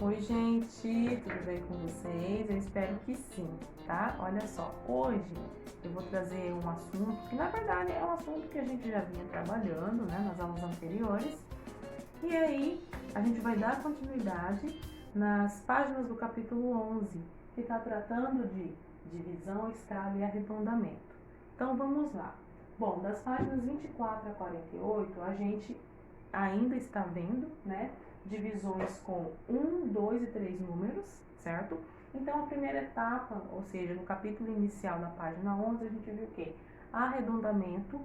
Oi, gente, tudo bem com vocês? Eu espero que sim, tá? Olha só, hoje eu vou trazer um assunto que na verdade é um assunto que a gente já vinha trabalhando, né, nas aulas anteriores. E aí a gente vai dar continuidade nas páginas do capítulo 11, que está tratando de divisão, escala e arredondamento. Então vamos lá. Bom, das páginas 24 a 48, a gente ainda está vendo, né, divisões com 1, 2 e 3 números, certo? Então, a primeira etapa, ou seja, no capítulo inicial da página 11, a gente viu o quê? Arredondamento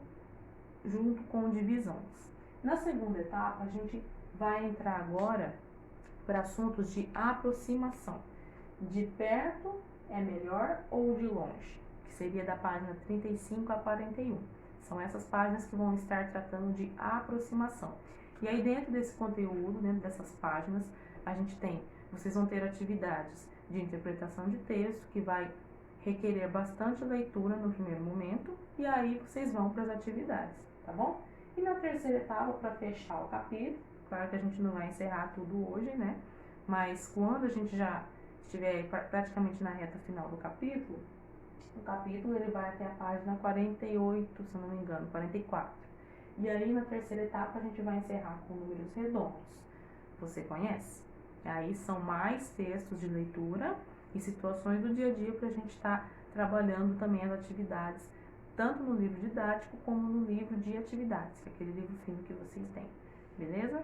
junto com divisões. Na segunda etapa, a gente vai entrar agora para assuntos de aproximação. De perto é melhor ou de longe? Que seria da página 35 a 41. São essas páginas que vão estar tratando de aproximação. E aí dentro desse conteúdo, dentro dessas páginas, vocês vão ter atividades de interpretação de texto, que vai requerer bastante leitura no primeiro momento, e aí vocês vão para as atividades, tá bom? E na terceira etapa, para fechar o capítulo, claro que a gente não vai encerrar tudo hoje, né? Mas quando a gente já estiver praticamente na reta final do capítulo, o capítulo ele vai até a página 48, se eu não me engano, 44. E aí na terceira etapa a gente vai encerrar com números redondos. Você conhece? Aí são mais textos de leitura e situações do dia a dia para a gente estar trabalhando também as atividades, tanto no livro didático como no livro de atividades, que é aquele livro fino que vocês têm. Beleza?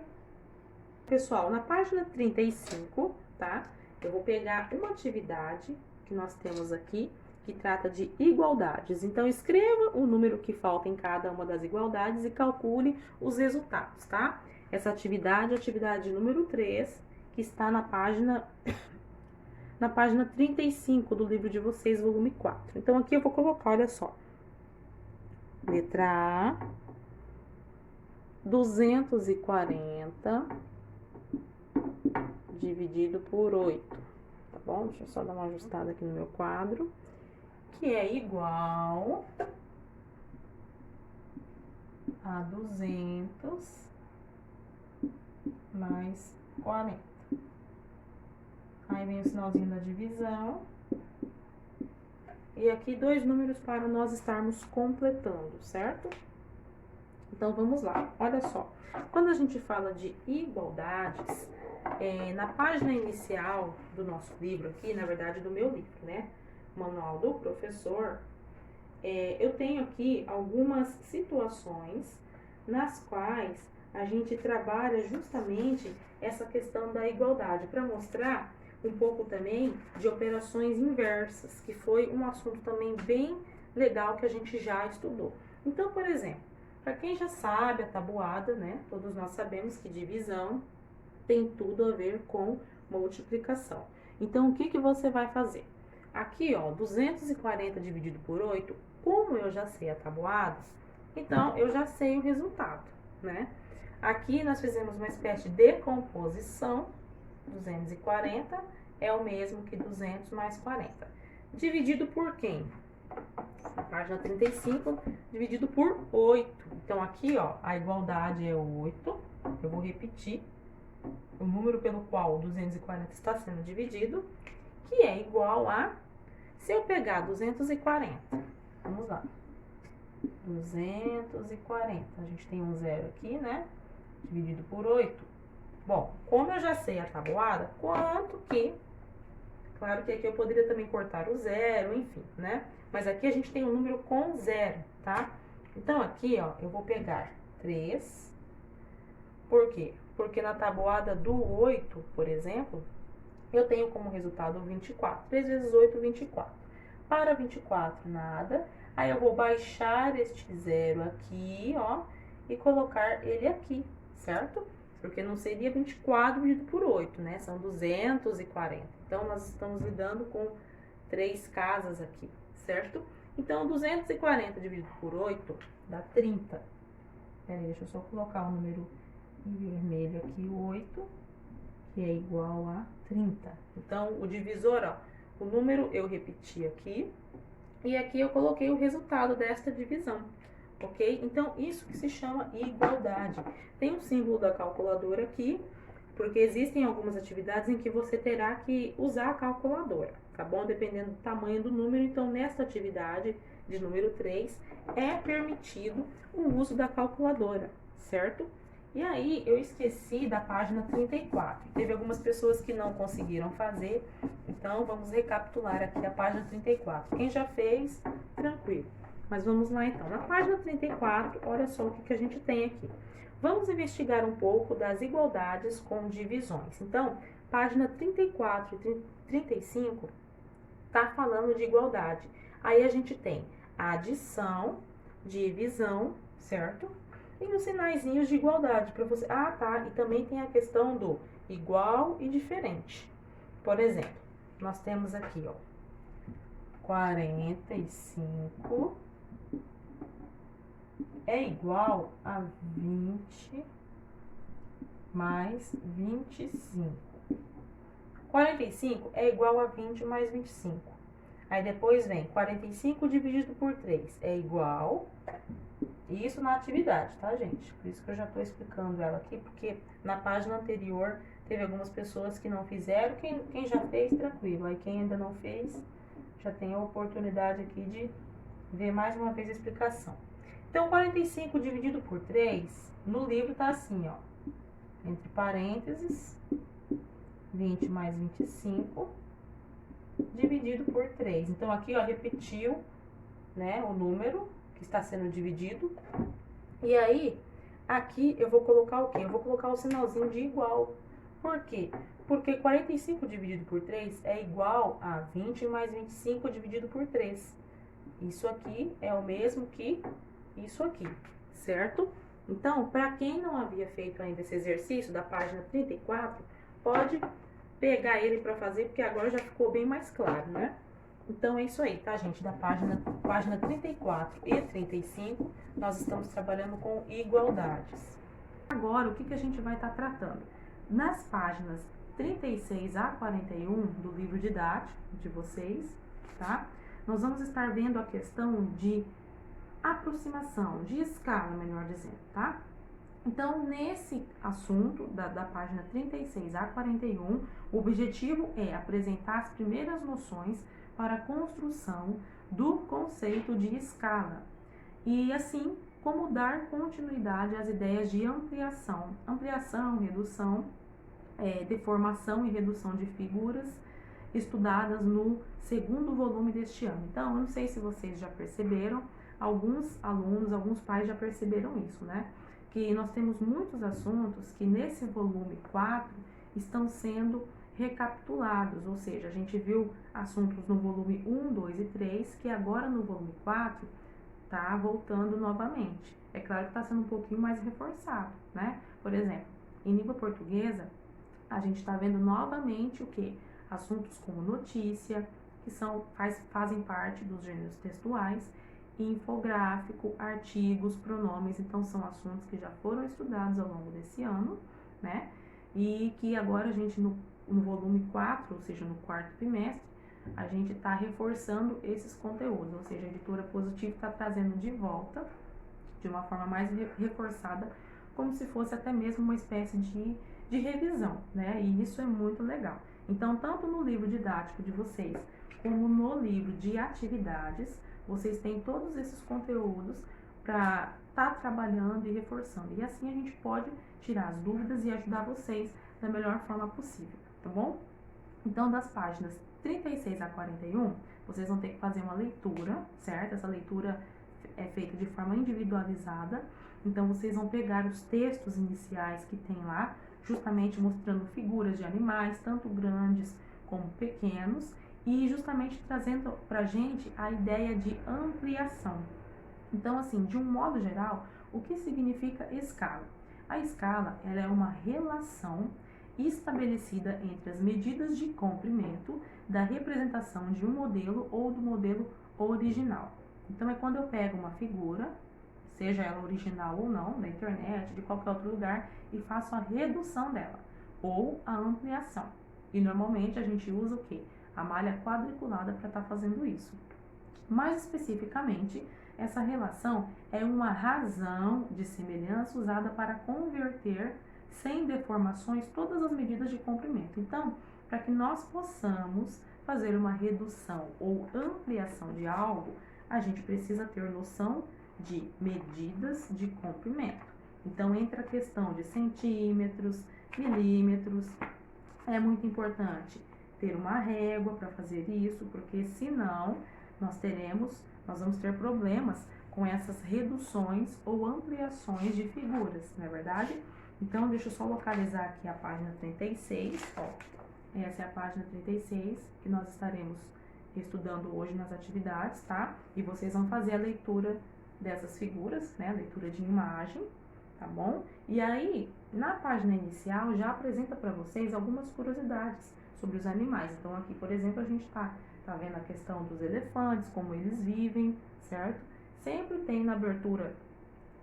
Pessoal, na página 35, tá? Eu vou pegar uma atividade que nós temos aqui, que trata de igualdades. Então, escreva o número que falta em cada uma das igualdades e calcule os resultados, tá? Essa atividade é a atividade número 3, que está na página 35 do livro de vocês, volume 4. Então, aqui eu vou colocar, olha só. Letra A, 240 dividido por 8, tá bom? Deixa eu só dar uma ajustada aqui no meu quadro. Que é igual a 200 mais 40. Aí vem o sinalzinho da divisão. E aqui dois números para nós estarmos completando, certo? Então vamos lá, olha só. Quando a gente fala de igualdades, na página inicial do nosso livro aqui, na verdade do meu livro, né? Manual do Professor, eu tenho aqui algumas situações nas quais a gente trabalha justamente essa questão da igualdade, para mostrar um pouco também de operações inversas, que foi um assunto também bem legal que a gente já estudou. Então, por exemplo, para quem já sabe a tabuada, né? Todos nós sabemos que divisão tem tudo a ver com multiplicação. Então, o que você vai fazer? Aqui, ó, 240 dividido por 8, como eu já sei a tabuada, então eu já sei o resultado, né? Aqui nós fizemos uma espécie de decomposição. 240 é o mesmo que 200 mais 40. Dividido por quem? Na página 35, dividido por 8. Então, aqui, ó, a igualdade é 8. Eu vou repetir o número pelo qual o 240 está sendo dividido, que é igual a, se eu pegar 240, vamos lá, 240, a gente tem um zero aqui, né, dividido por 8. Bom, como eu já sei a tabuada, quanto que, claro que aqui eu poderia também cortar o zero, enfim, né, mas aqui a gente tem um número com zero, tá? Então, aqui, ó, eu vou pegar 3, por quê? Porque na tabuada do 8, por exemplo, eu tenho como resultado 24. 3 vezes 8, 24. Para 24, nada. Aí eu vou baixar este zero aqui, ó, e colocar ele aqui, certo? Porque não seria 24 dividido por 8, né? São 240. Então, nós estamos lidando com 3 casas aqui, certo? Então, 240 dividido por 8 dá 30. Peraí, deixa eu só colocar o número em vermelho aqui, 8, que é igual a 30. Então, o divisor, ó, o número eu repeti aqui, e aqui eu coloquei o resultado desta divisão, ok? Então, isso que se chama igualdade. Tem um símbolo da calculadora aqui, Porque existem algumas atividades em que você terá que usar a calculadora, tá bom? Dependendo do tamanho do número. Então, nesta atividade de número 3, é permitido o uso da calculadora, certo? E aí, eu esqueci da página 34. Teve algumas pessoas que não conseguiram fazer, então vamos recapitular aqui a página 34. Quem já fez, tranquilo. Mas vamos lá então. Na página 34, olha só o que a gente tem aqui. Vamos investigar um pouco das igualdades com divisões. Então, página 34 e 35 tá falando de igualdade. Aí a gente tem a adição, divisão, certo? E os sinaizinhos de igualdade para você. Ah, tá. E também tem a questão do igual e diferente. Por exemplo, nós temos aqui, ó, 45 é igual a 20 mais 25. 45 é igual a 20 mais 25. Aí depois vem 45 dividido por 3 é igual. Isso na atividade, tá, gente? Por isso que eu já tô explicando ela aqui, porque na página anterior teve algumas pessoas que não fizeram. Quem já fez, tranquilo. Aí quem ainda não fez, já tem a oportunidade aqui de ver mais uma vez a explicação. Então, 45 dividido por 3, no livro tá assim, ó. Entre parênteses, 20 mais 25 dividido por 3. Então, aqui, ó, repetiu, né, o número que está sendo dividido. E aí, aqui eu vou colocar o quê? Eu vou colocar o sinalzinho de igual. Por quê? Porque 45 dividido por 3 é igual a 20 mais 25 dividido por 3. Isso aqui é o mesmo que isso aqui, certo? Então, para quem não havia feito ainda esse exercício da página 34, pode pegar ele para fazer, porque agora já ficou bem mais claro, né? Então, é isso aí, tá, gente? Da página 34 e 35, nós estamos trabalhando com igualdades. Agora, o que a gente vai estar tratando? Nas páginas 36 a 41 do livro didático de vocês, tá? Nós vamos estar vendo a questão de aproximação, de escala, melhor dizendo, tá? Então, nesse assunto da página 36 a 41, o objetivo é apresentar as primeiras noções para a construção do conceito de escala e, assim, como dar continuidade às ideias de ampliação, redução, deformação e redução de figuras estudadas no segundo volume deste ano. Então, eu não sei se vocês já perceberam, alguns alunos, alguns pais já perceberam isso, né? Que nós temos muitos assuntos que nesse volume 4 estão sendo recapitulados, ou seja, a gente viu assuntos no volume 1, 2 e 3, que agora no volume 4 tá voltando novamente. É claro que está sendo um pouquinho mais reforçado, né? Por exemplo, em língua portuguesa, a gente está vendo novamente o que? Assuntos como notícia, que fazem parte dos gêneros textuais, infográfico, artigos, pronomes, então são assuntos que já foram estudados ao longo desse ano, né? E que agora a gente no volume 4, ou seja, no quarto trimestre, a gente está reforçando esses conteúdos, ou seja, a editora Positivo está trazendo de volta, de uma forma mais reforçada, como se fosse até mesmo uma espécie de revisão, né? E isso é muito legal. Então, tanto no livro didático de vocês, como no livro de atividades, vocês têm todos esses conteúdos para estar trabalhando e reforçando. E assim a gente pode tirar as dúvidas e ajudar vocês da melhor forma possível, tá bom? Então, das páginas 36 a 41, vocês vão ter que fazer uma leitura, certo? Essa leitura é feita de forma individualizada. Então, vocês vão pegar os textos iniciais que tem lá, justamente mostrando figuras de animais, tanto grandes como pequenos, e justamente trazendo pra gente a ideia de ampliação. Então, assim, de um modo geral, o que significa escala? A escala, ela é uma relação estabelecida entre as medidas de comprimento da representação de um modelo ou do modelo original. Então, é quando eu pego uma figura, seja ela original ou não, da internet, de qualquer outro lugar, e faço a redução dela, ou a ampliação. E normalmente a gente usa o quê? A malha quadriculada para estar fazendo isso. Mais especificamente, essa relação é uma razão de semelhança usada para converter sem deformações, todas as medidas de comprimento. Então, para que nós possamos fazer uma redução ou ampliação de algo, a gente precisa ter noção de medidas de comprimento. Então, entra a questão de centímetros, milímetros. É muito importante ter uma régua para fazer isso, porque senão nós vamos ter problemas com essas reduções ou ampliações de figuras, não é verdade? Então, deixa eu só localizar aqui a página 36, ó. Essa é a página 36 que nós estaremos estudando hoje nas atividades, tá? E vocês vão fazer a leitura dessas figuras, né? A leitura de imagem, tá bom? E aí, na página inicial, já apresenta para vocês algumas curiosidades sobre os animais. Então, aqui, por exemplo, a gente tá vendo a questão dos elefantes, como eles vivem, certo? Sempre tem na abertura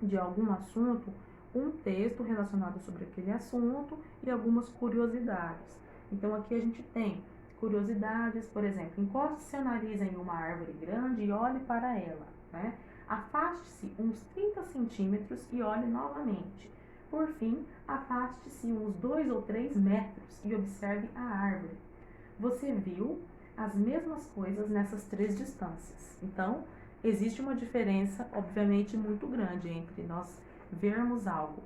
de algum assunto um texto relacionado sobre aquele assunto e algumas curiosidades. Então, aqui a gente tem curiosidades, por exemplo, encoste seu nariz em uma árvore grande e olhe para ela, né? Afaste-se uns 30 centímetros e olhe novamente. Por fim, afaste-se uns 2 ou 3 metros e observe a árvore. Você viu as mesmas coisas nessas 3 distâncias. Então, existe uma diferença, obviamente, muito grande entre nós vermos algo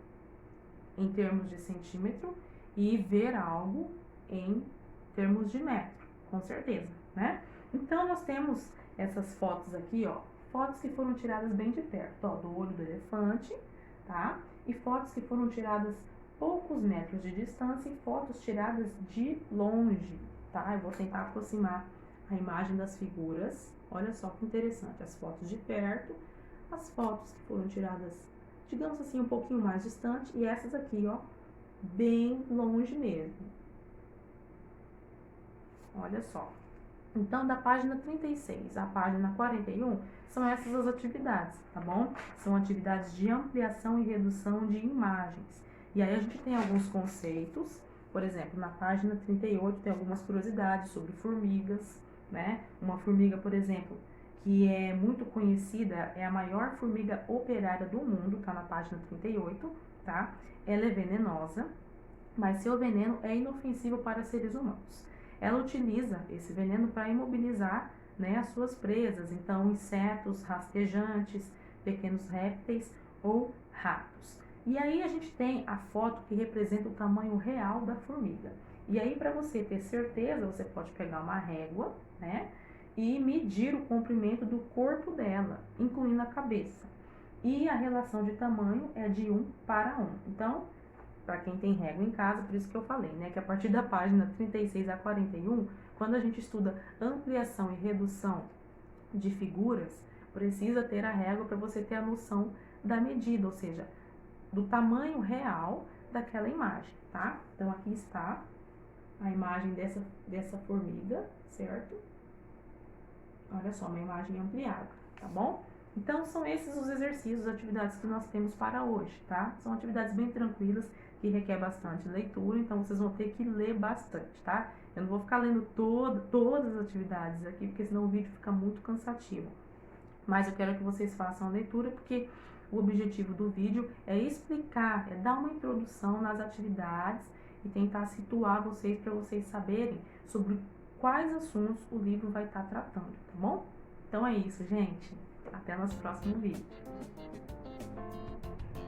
em termos de centímetro e ver algo em termos de metro, com certeza, né? Então, nós temos essas fotos aqui, ó, fotos que foram tiradas bem de perto, ó, do olho do elefante, tá? E fotos que foram tiradas poucos metros de distância e fotos tiradas de longe, tá? Eu vou tentar aproximar a imagem das figuras. Olha só que interessante, as fotos de perto, as fotos que foram tiradas, digamos assim, um pouquinho mais distante, e essas aqui, ó, bem longe mesmo. Olha só. Então, da página 36 à página 41, são essas as atividades, tá bom? São atividades de ampliação e redução de imagens. E aí a gente tem alguns conceitos, por exemplo, na página 38 tem algumas curiosidades sobre formigas, né? Uma formiga, por exemplo, que é muito conhecida, é a maior formiga operária do mundo, tá na página 38, tá? Ela é venenosa, mas seu veneno é inofensivo para seres humanos. Ela utiliza esse veneno para imobilizar, né, as suas presas, então insetos rastejantes, pequenos répteis ou ratos. E aí a gente tem a foto que representa o tamanho real da formiga. E aí, para você ter certeza, você pode pegar uma régua, né, e medir o comprimento do corpo dela, incluindo a cabeça. E a relação de tamanho é de 1 para 1. Então, para quem tem régua em casa, por isso que eu falei, né, que a partir da página 36 a 41, quando a gente estuda ampliação e redução de figuras, precisa ter a régua para você ter a noção da medida, ou seja, do tamanho real daquela imagem, tá? Então, aqui está a imagem dessa formiga, certo? Olha só, uma imagem ampliada, tá bom? Então, são esses os exercícios, as atividades que nós temos para hoje, tá? São atividades bem tranquilas, que requer bastante leitura, então vocês vão ter que ler bastante, tá? Eu não vou ficar lendo todas as atividades aqui, porque senão o vídeo fica muito cansativo. Mas eu quero que vocês façam a leitura, porque o objetivo do vídeo é explicar, é dar uma introdução nas atividades e tentar situar vocês para vocês saberem sobre quais assuntos o livro vai estar tratando, tá bom? Então é isso, gente. Até nosso próximo vídeo.